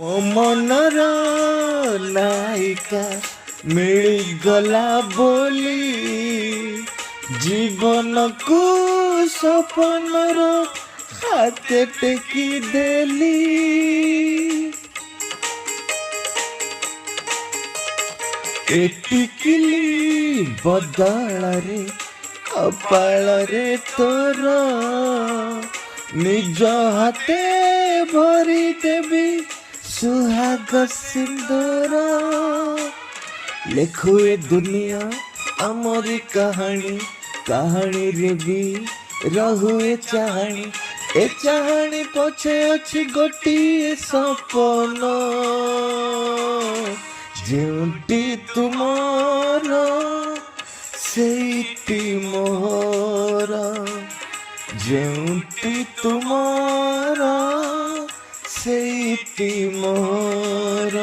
ମୋ ମନର ନାୟିକା ମିଳିଗଲା ବୋଲି ଜୀବନକୁ ସପନର ହାତେ ଟେକି ଦେଲି। ଏଟିକିଲି ବଦଳରେ କପାଳରେ ତୋର ନିଜ ହାତେ ଭରି ଦେବି सुहाग सिंदूर। लेखु ए दुनिया आमरी कहानी, कहानी रे भी रहुए चाहनी। ए चाहनी पछे अछि गोटिए सपन जेउटी तुमर सेइटी मोर, जेउटी तुमर सेइटी मोर।